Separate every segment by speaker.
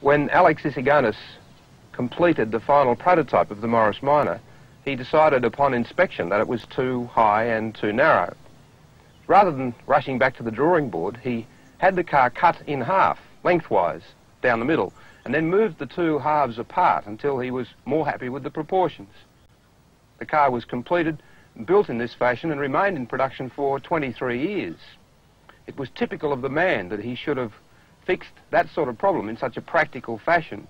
Speaker 1: When Alex Isigonis completed the final prototype of the Morris Minor, he decided upon inspection that it was too high and too narrow. Rather than rushing back to the drawing board, he had the car cut in half, lengthwise, down the middle, and then moved the two halves apart until he was more happy with the proportions. The car was completed and built in this fashion and remained in production for 23 years. It was typical of the man that he should have fixed that sort of problem in such a practical fashion.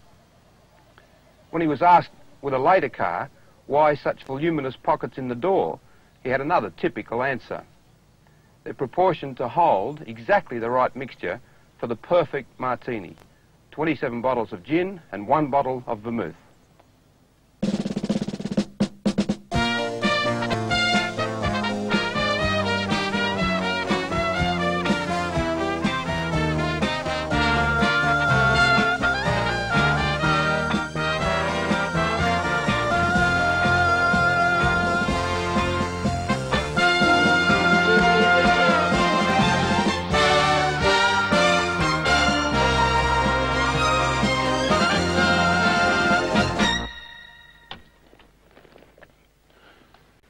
Speaker 1: When he was asked with a later car why such voluminous pockets in the door, he had another typical answer. They're proportioned to hold exactly the right mixture for the perfect martini. 27 bottles of gin and 1 bottle of vermouth.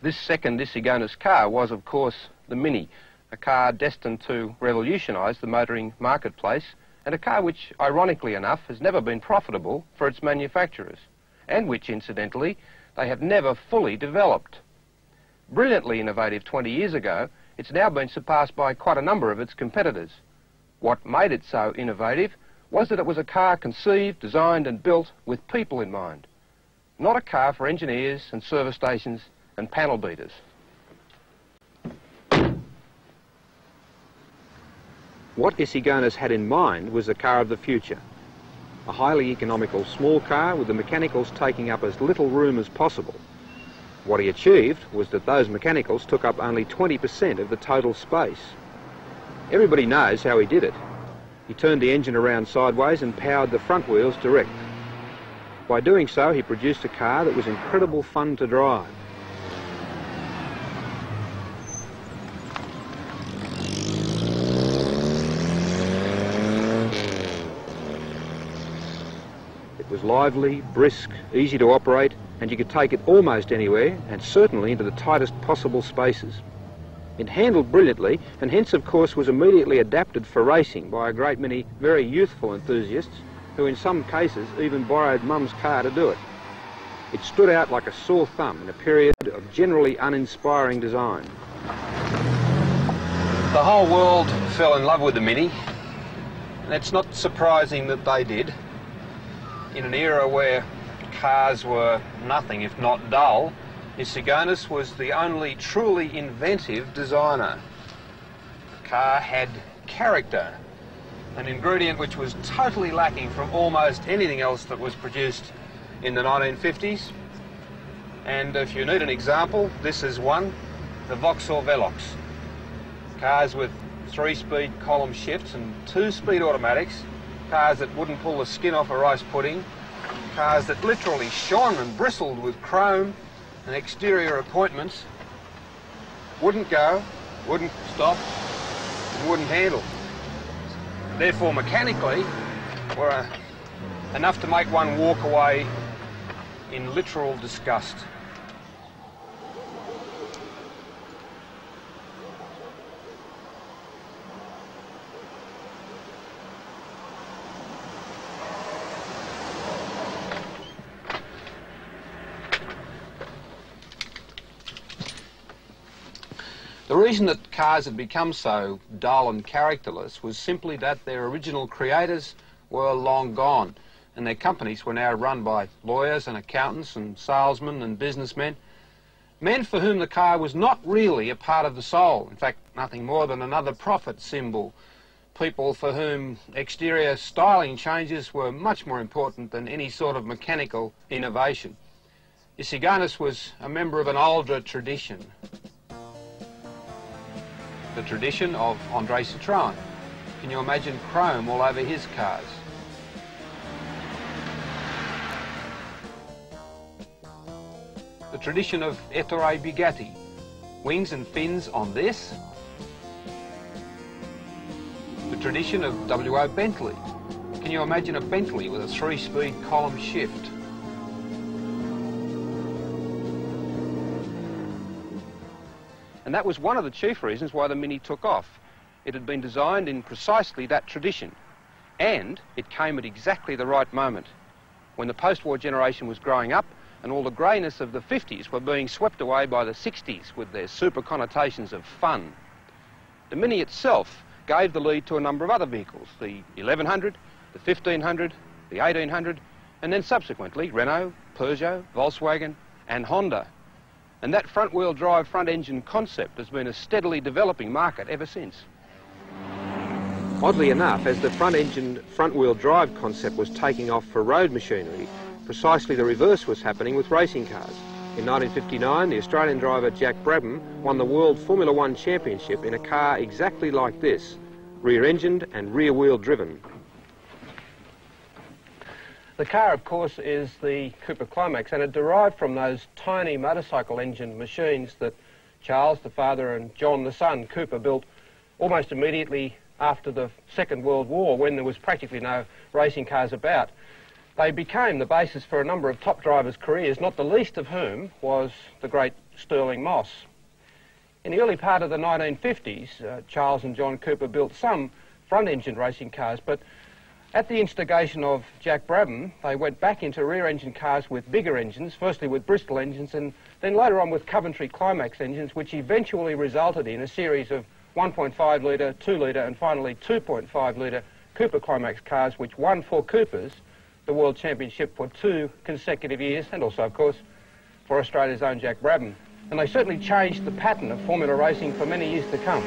Speaker 1: This second Isigonis car was, of course, the Mini, a car destined to revolutionise the motoring marketplace, and a car which, ironically enough, has never been profitable for its manufacturers, and which, incidentally, they have never fully developed. Brilliantly innovative 20 years ago, it's now been surpassed by quite a number of its competitors. What made it so innovative was that it was a car conceived, designed and built with people in mind, not a car for engineers and service stations and panel beaters. What Isigonis had in mind was the car of the future. A highly economical small car with the mechanicals taking up as little room as possible. What he achieved was that those mechanicals took up only 20% of the total space. Everybody knows how he did it. He turned the engine around sideways and powered the front wheels direct. By doing so, he produced a car that was incredible fun to drive. It was lively, brisk, easy to operate, and you could take it almost anywhere, and certainly into the tightest possible spaces. It handled brilliantly, and hence of course was immediately adapted for racing by a great many very youthful enthusiasts, who in some cases even borrowed Mum's car to do it. It stood out like a sore thumb in a period of generally uninspiring design. The whole world fell in love with the Mini, and it's not surprising that they did. In an era where cars were nothing if not dull, Isigonis was the only truly inventive designer. The car had character, an ingredient which was totally lacking from almost anything else that was produced in the 1950s. And if you need an example, this is one, the Vauxhall Velox. Cars with 3-speed column shifts and 2-speed automatics, cars that wouldn't pull the skin off a rice pudding, cars that literally shone and bristled with chrome and exterior appointments, wouldn't go, wouldn't stop, and wouldn't handle. Therefore, mechanically, were enough to make one walk away in literal disgust. The reason that cars had become so dull and characterless was simply that their original creators were long gone, and their companies were now run by lawyers and accountants and salesmen and businessmen, men for whom the car was not really a part of the soul, in fact nothing more than another profit symbol, people for whom exterior styling changes were much more important than any sort of mechanical innovation. Isigonis was a member of an older tradition. The tradition of André Citroën. Can you imagine chrome all over his cars? The tradition of Ettore Bugatti. Wings and fins on this. The tradition of W.O. Bentley. Can you imagine a Bentley with a 3-speed column shift? And that was one of the chief reasons why the Mini took off. It had been designed in precisely that tradition, and it came at exactly the right moment, when the post-war generation was growing up and all the greyness of the 50s were being swept away by the 60s with their super connotations of fun. The Mini itself gave the lead to a number of other vehicles, the 1100, the 1500, the 1800, and then subsequently Renault, Peugeot, Volkswagen and Honda. And that front-wheel drive, front-engine concept has been a steadily developing market ever since. Oddly enough, as the front-engine, front-wheel drive concept was taking off for road machinery, precisely the reverse was happening with racing cars. In 1959, the Australian driver Jack Brabham won the World Formula One Championship in a car exactly like this, rear-engined and rear-wheel driven. The car, of course, is the Cooper Climax, and it derived from those tiny motorcycle engine machines that Charles, the father, and John, the son, Cooper, built almost immediately after the Second World War, when there was practically no racing cars about. They became the basis for a number of top drivers' careers, not the least of whom was the great Stirling Moss. In the early part of the 1950s, Charles and John Cooper built some front-engine racing cars, but at the instigation of Jack Brabham, they went back into rear-engine cars with bigger engines, firstly with Bristol engines and then later on with Coventry Climax engines, which eventually resulted in a series of 1.5 litre, 2 litre and finally 2.5 litre Cooper Climax cars, which won for Coopers the World Championship for 2 consecutive years, and also, of course, for Australia's own Jack Brabham. And they certainly changed the pattern of Formula racing for many years to come.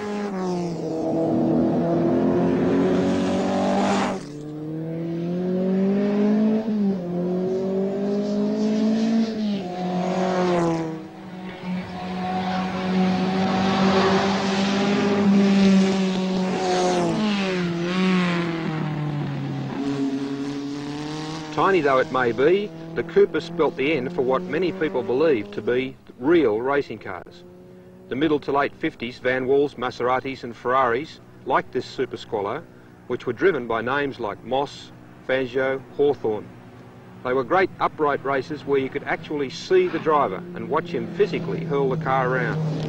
Speaker 1: Tiny though it may be, the Cooper spelt the end for what many people believe to be real racing cars. The middle to late 50s Van Walls, Maseratis and Ferraris, like this Super Squallow, which were driven by names like Moss, Fangio, Hawthorn. They were great upright races where you could actually see the driver and watch him physically hurl the car around.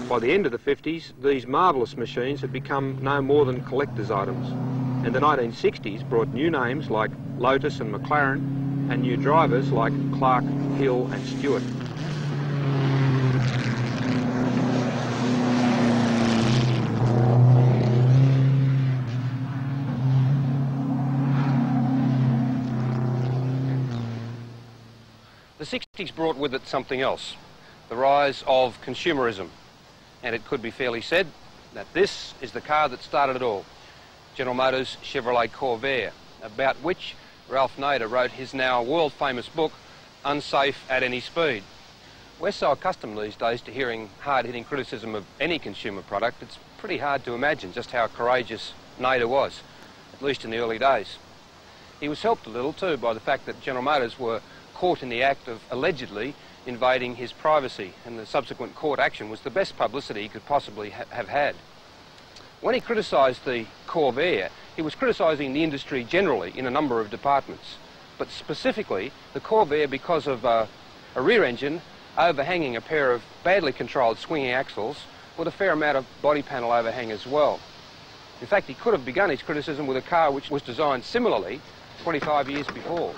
Speaker 1: By the end of the 50s, these marvellous machines had become no more than collector's items, and the 1960s brought new names like Lotus and McLaren, and new drivers like Clark, Hill and Stewart. The 60s brought with it something else, the rise of consumerism. And it could be fairly said that this is the car that started it all, General Motors' Chevrolet Corvair, about which Ralph Nader wrote his now world-famous book, Unsafe at Any Speed. We're so accustomed these days to hearing hard-hitting criticism of any consumer product, it's pretty hard to imagine just how courageous Nader was, at least in the early days. He was helped a little too by the fact that General Motors were caught in the act of allegedly invading his privacy, and the subsequent court action was the best publicity he could possibly have had. When he criticised the Corvair, he was criticising the industry generally in a number of departments, but specifically the Corvair because of a rear engine overhanging a pair of badly controlled swinging axles with a fair amount of body panel overhang as well. In fact, he could have begun his criticism with a car which was designed similarly 25 years before.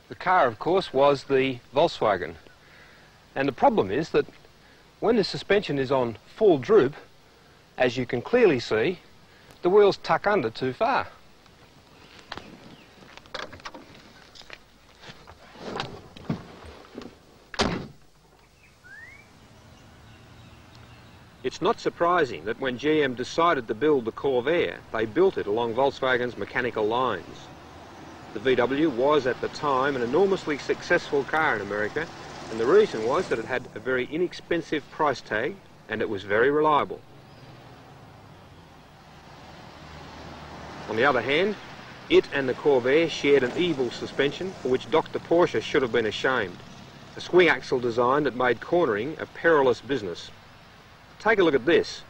Speaker 1: The car, of course, was the Volkswagen. And the problem is that when the suspension is on full droop, as you can clearly see, the wheels tuck under too far. It's not surprising that when GM decided to build the Corvair, they built it along Volkswagen's mechanical lines. The VW was at the time an enormously successful car in America, and the reason was that it had a very inexpensive price tag, and it was very reliable. On the other hand, it and the Corvair shared an evil suspension for which Dr. Porsche should have been ashamed. A swing axle design that made cornering a perilous business. Take a look at this.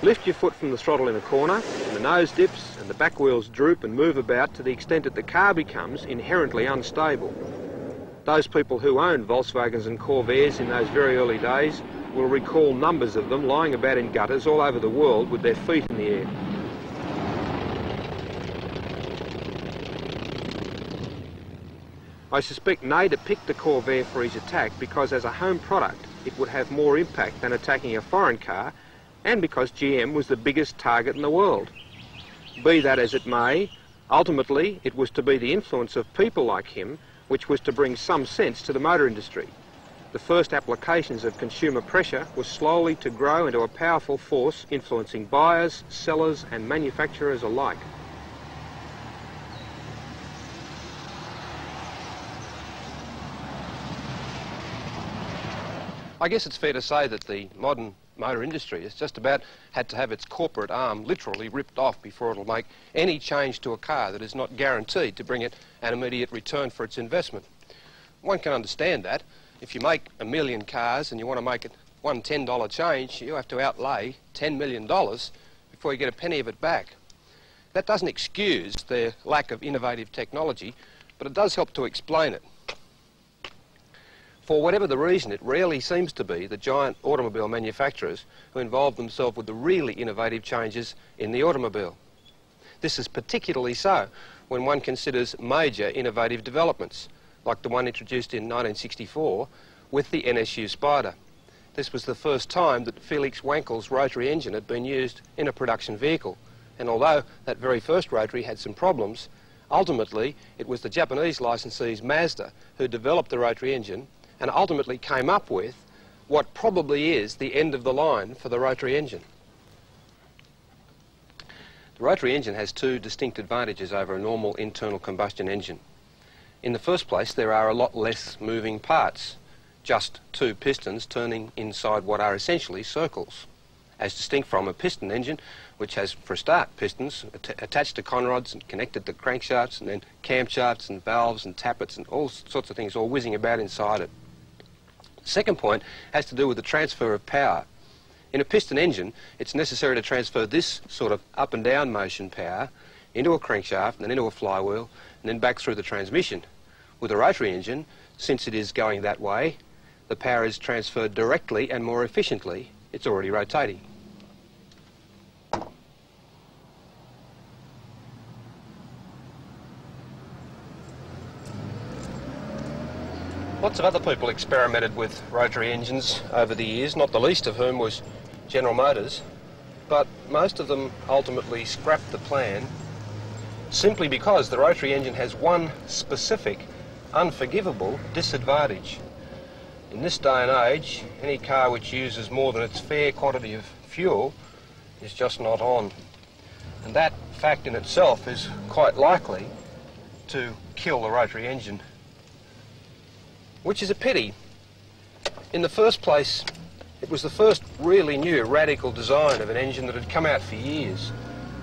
Speaker 1: Lift your foot from the throttle in a corner, and the nose dips and the back wheels droop and move about to the extent that the car becomes inherently unstable. Those people who owned Volkswagens and Corvairs in those very early days will recall numbers of them lying about in gutters all over the world with their feet in the air. I suspect Nader picked the Corvair for his attack because as a home product it would have more impact than attacking a foreign car, and because GM was the biggest target in the world. Be that as it may, ultimately it was to be the influence of people like him which was to bring some sense to the motor industry. The first applications of consumer pressure was slowly to grow into a powerful force influencing buyers, sellers and manufacturers alike. I guess it's fair to say that the modern motor industry has just about had to have its corporate arm literally ripped off before it'll make any change to a car that is not guaranteed to bring it an immediate return for its investment. One can understand that. If you make 1 million cars and you want to make it one $10 change, you have to outlay $10 million before you get a penny of it back. That doesn't excuse their lack of innovative technology, but it does help to explain it. For whatever the reason, it rarely seems to be the giant automobile manufacturers who involve themselves with the really innovative changes in the automobile. This is particularly so when one considers major innovative developments, like the one introduced in 1964 with the NSU Spider. This was the first time that Felix Wankel's rotary engine had been used in a production vehicle, and although that very first rotary had some problems, ultimately it was the Japanese licensees Mazda who developed the rotary engine and ultimately came up with what probably is the end of the line for the rotary engine. The rotary engine has two distinct advantages over a normal internal combustion engine. In the first place, there are a lot less moving parts, just two pistons turning inside what are essentially circles, as distinct from a piston engine, which has, for a start, pistons attached to conrods and connected to crankshafts, and then camshafts and valves and tappets and all sorts of things all whizzing about inside it. The second point has to do with the transfer of power. In a piston engine, it's necessary to transfer this sort of up and down motion power into a crankshaft and then into a flywheel and then back through the transmission. With a rotary engine, since it is going that way, the power is transferred directly and more efficiently. It's already rotating. Lots of other people experimented with rotary engines over the years, not the least of whom was General Motors, but most of them ultimately scrapped the plan simply because the rotary engine has one specific, unforgivable disadvantage. In this day and age, any car which uses more than its fair quantity of fuel is just not on. And that fact in itself is quite likely to kill the rotary engine, which is a pity. In the first place, it was the first really new radical design of an engine that had come out for years,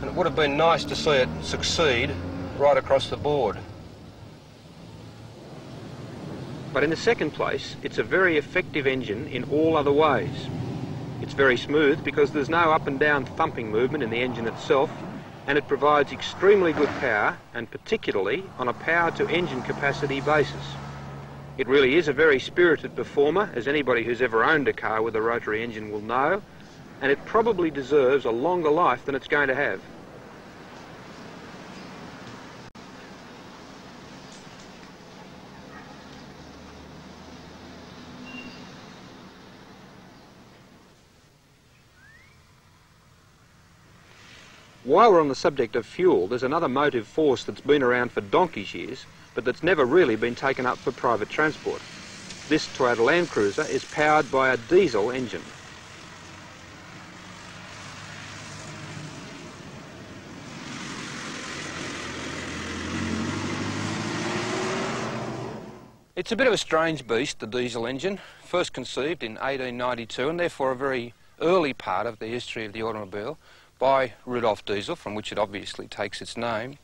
Speaker 1: and it would have been nice to see it succeed right across the board. But in the second place, it's a very effective engine in all other ways. It's very smooth because there's no up and down thumping movement in the engine itself, and it provides extremely good power, and particularly on a power to engine capacity basis. It really is a very spirited performer, as anybody who's ever owned a car with a rotary engine will know, and it probably deserves a longer life than it's going to have. While we're on the subject of fuel, there's another motive force that's been around for donkey's years, but that's never really been taken up for private transport. This Toyota Land Cruiser is powered by a diesel engine. It's a bit of a strange beast, the diesel engine. first conceived in 1892 and therefore a very early part of the history of the automobile by Rudolf Diesel, from which it obviously takes its name.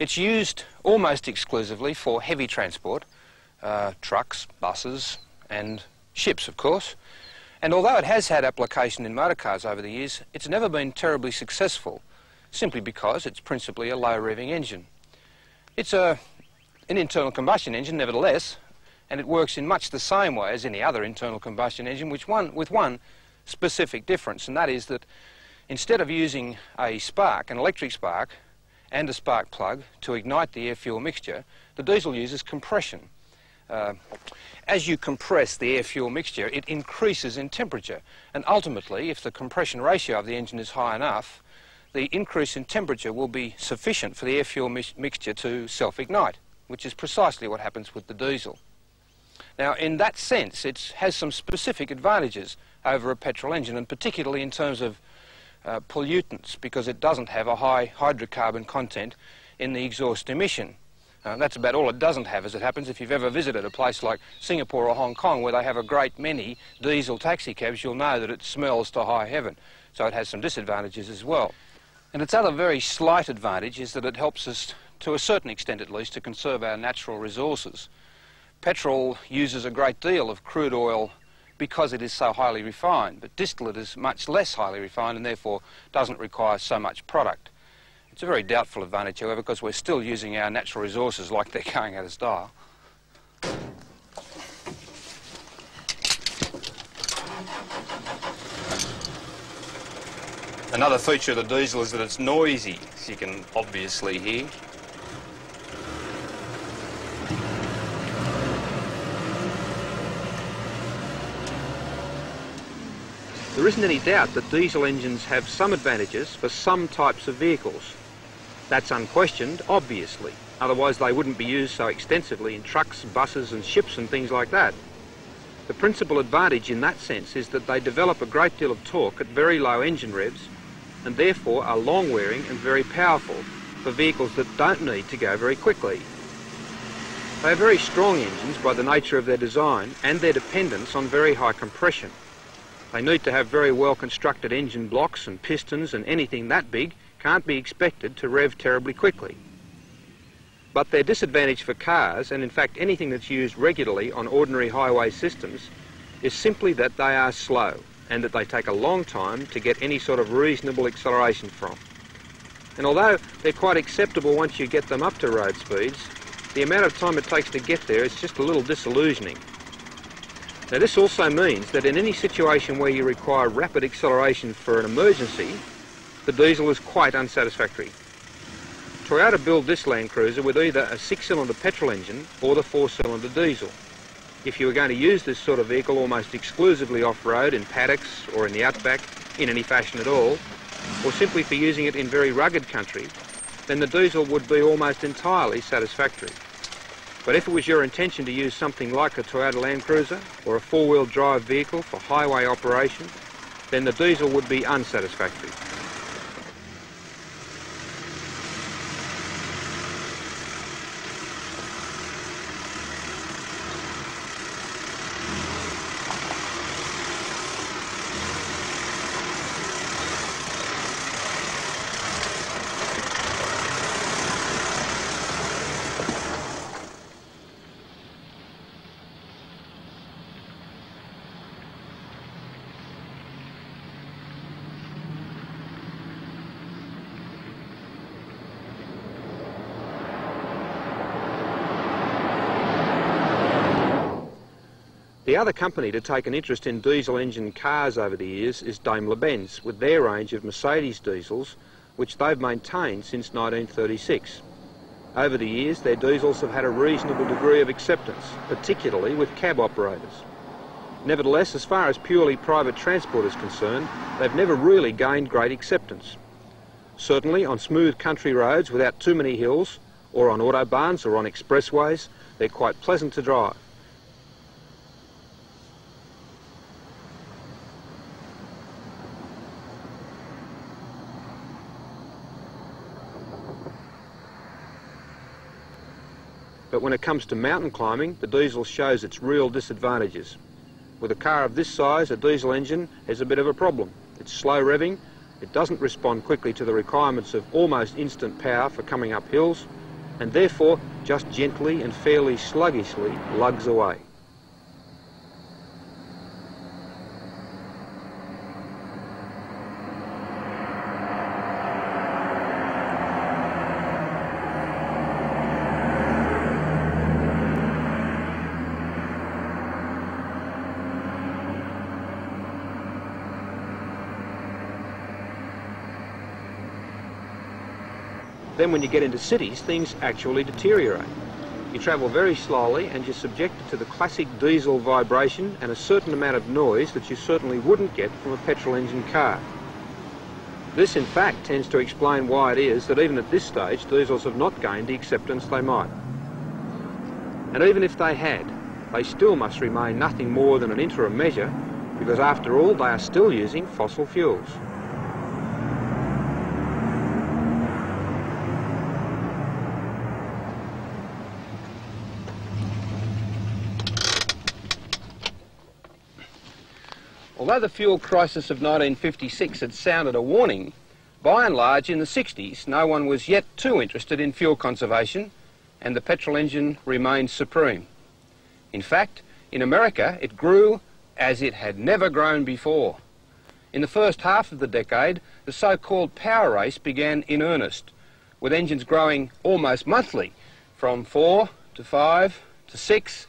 Speaker 1: It's used almost exclusively for heavy transport, trucks, buses and ships, of course. And although it has had application in motor cars over the years, it's never been terribly successful, simply because it's principally a low-revving engine. It's an internal combustion engine, nevertheless, and it works in much the same way as any other internal combustion engine, with one specific difference, and that is that instead of using a spark, an electric spark, and a spark plug to ignite the air-fuel mixture, the diesel uses compression. As you compress the air-fuel mixture, it increases in temperature, and ultimately, if the compression ratio of the engine is high enough, the increase in temperature will be sufficient for the air-fuel mixture to self-ignite, which is precisely what happens with the diesel. Now, in that sense, it has some specific advantages over a petrol engine, and particularly in terms of pollutants, because it doesn't have a high hydrocarbon content in the exhaust emission. That's about all it doesn't have, as it happens. If you've ever visited a place like Singapore or Hong Kong where they have a great many diesel taxi cabs, you'll know that it smells to high heaven. So it has some disadvantages as well. And its other very slight advantage is that it helps us, to a certain extent at least, to conserve our natural resources. Petrol uses a great deal of crude oil because it is so highly refined, but distillate is much less highly refined and therefore doesn't require so much product. It's a very doubtful advantage, however, because we're still using our natural resources like they're going out of style. Another feature of the diesel is that it's noisy, as you can obviously hear. There isn't any doubt that diesel engines have some advantages for some types of vehicles. That's unquestioned, obviously. Otherwise they wouldn't be used so extensively in trucks, buses and ships and things like that. The principal advantage in that sense is that they develop a great deal of torque at very low engine revs and therefore are long-wearing and very powerful for vehicles that don't need to go very quickly. They are very strong engines by the nature of their design and their dependence on very high compression. They need to have very well constructed engine blocks and pistons, and anything that big can't be expected to rev terribly quickly. But their disadvantage for cars, and in fact anything that's used regularly on ordinary highway systems, is simply that they are slow and that they take a long time to get any sort of reasonable acceleration from. And although they're quite acceptable once you get them up to road speeds, the amount of time it takes to get there is just a little disillusioning. Now this also means that in any situation where you require rapid acceleration for an emergency, the diesel is quite unsatisfactory. Toyota built this Land Cruiser with either a 6-cylinder petrol engine or the 4-cylinder diesel. If you were going to use this sort of vehicle almost exclusively off-road in paddocks or in the outback, in any fashion at all, or simply for using it in very rugged country, then the diesel would be almost entirely satisfactory. But if it was your intention to use something like a Toyota Land Cruiser or a 4-wheel drive vehicle for highway operation, then the diesel would be unsatisfactory. The other company to take an interest in diesel engine cars over the years is Daimler-Benz, with their range of Mercedes diesels, which they've maintained since 1936. Over the years, their diesels have had a reasonable degree of acceptance, particularly with cab operators. Nevertheless, as far as purely private transport is concerned, they've never really gained great acceptance. Certainly on smooth country roads without too many hills, or on autobahns or on expressways, they're quite pleasant to drive. But when it comes to mountain climbing, the diesel shows its real disadvantages. With a car of this size, a diesel engine has a bit of a problem. It's slow revving, it doesn't respond quickly to the requirements of almost instant power for coming up hills, and therefore just gently and fairly sluggishly lugs away. Then when you get into cities, things actually deteriorate. You travel very slowly and you're subjected to the classic diesel vibration and a certain amount of noise that you certainly wouldn't get from a petrol engine car. This in fact tends to explain why it is that even at this stage diesels have not gained the acceptance they might. And even if they had, they still must remain nothing more than an interim measure, because after all they are still using fossil fuels. Although the fuel crisis of 1956 had sounded a warning, by and large in the 60s no one was yet too interested in fuel conservation, and the petrol engine remained supreme. In fact, in America it grew as it had never grown before. In the first half of the decade, the so-called power race began in earnest, with engines growing almost monthly, from 4 to 5 to 6,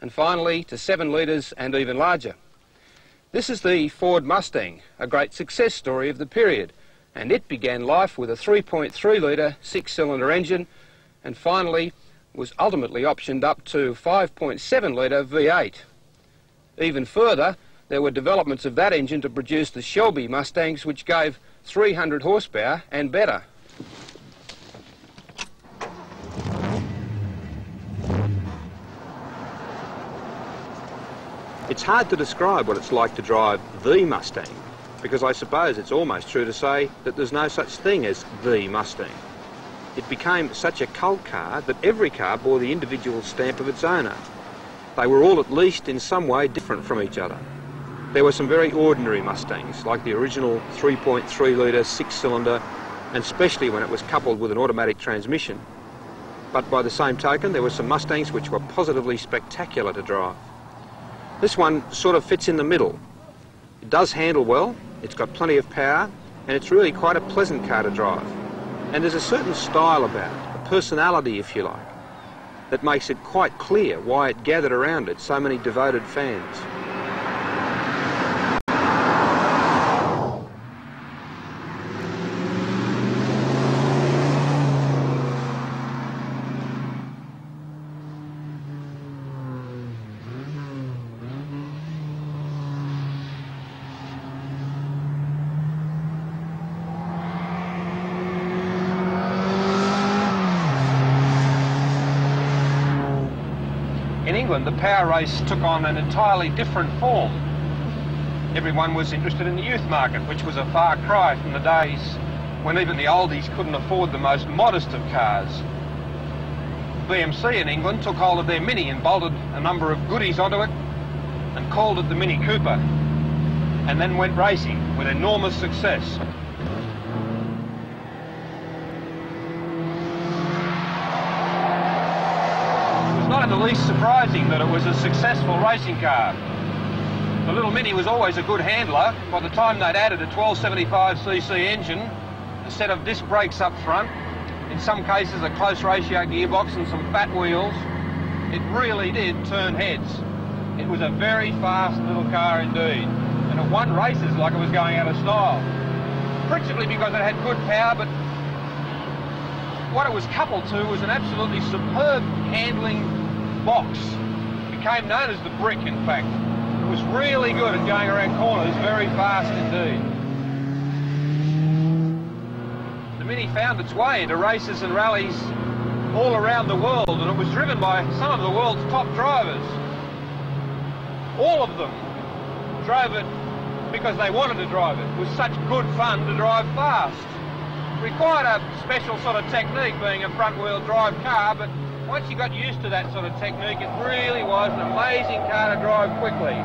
Speaker 1: and finally to 7 litres and even larger. This is the Ford Mustang, a great success story of the period, and it began life with a 3.3 litre 6-cylinder engine and finally was ultimately optioned up to 5.7 litre V8. Even further, there were developments of that engine to produce the Shelby Mustangs, which gave 300 horsepower and better. It's hard to describe what it's like to drive the Mustang, because I suppose it's almost true to say that there's no such thing as the Mustang. It became such a cult car that every car bore the individual stamp of its owner. They were all at least in some way different from each other. There were some very ordinary Mustangs, like the original 3.3 litre 6-cylinder, and especially when it was coupled with an automatic transmission. But by the same token, there were some Mustangs which were positively spectacular to drive. This one sort of fits in the middle. It does handle well, it's got plenty of power, and it's really quite a pleasant car to drive. And there's a certain style about it, a personality if you like, that makes it quite clear why it gathered around it so many devoted fans. In England, the power race took on an entirely different form. Everyone was interested in the youth market, which was a far cry from the days when even the oldies couldn't afford the most modest of cars. BMC in England took hold of their Mini and bolted a number of goodies onto it and called it the Mini Cooper, and then went racing with enormous success. Not in the least surprising that it was a successful racing car. The little Mini was always a good handler. By the time they'd added a 1275cc engine, a set of disc brakes up front, in some cases a close ratio gearbox and some fat wheels, it really did turn heads. It was a very fast little car indeed, and it won races like it was going out of style. Principally because it had good power, but what it was coupled to was an absolutely superb handling box. It became known as the Brick, in fact. It was really good at going around corners very fast indeed. The Mini found its way into races and rallies all around the world, and it was driven by some of the world's top drivers. All of them drove it because they wanted to drive it. It was such good fun to drive fast. It required a special sort of technique, being a front-wheel drive car, but once you got used to that sort of technique, it really was an amazing car to drive quickly.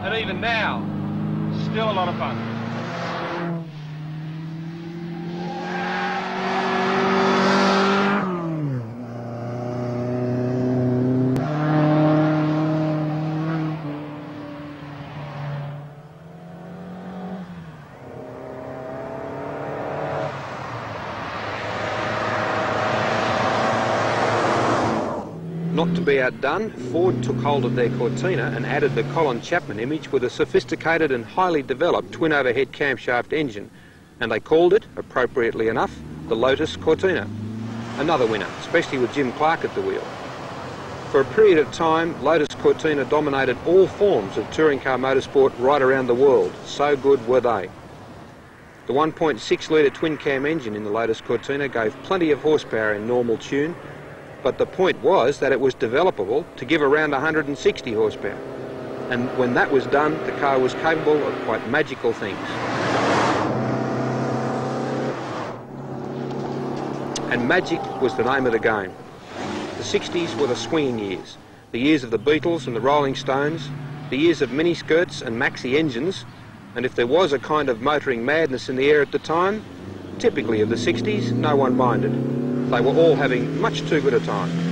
Speaker 1: And even now, still a lot of fun. Not to be outdone, Ford took hold of their Cortina and added the Colin Chapman image with a sophisticated and highly developed twin overhead camshaft engine, and they called it, appropriately enough, the Lotus Cortina. Another winner, especially with Jim Clark at the wheel. For a period of time, Lotus Cortina dominated all forms of touring car motorsport right around the world. So good were they. The 1.6 litre twin cam engine in the Lotus Cortina gave plenty of horsepower in normal tune, but the point was that it was developable to give around 160 horsepower. And when that was done, the car was capable of quite magical things. And magic was the name of the game. The 60s were the swinging years, the years of the Beatles and the Rolling Stones, the years of miniskirts and maxi engines, and if there was a kind of motoring madness in the air at the time, typically of the 60s, no one minded. They were all having much too good a time.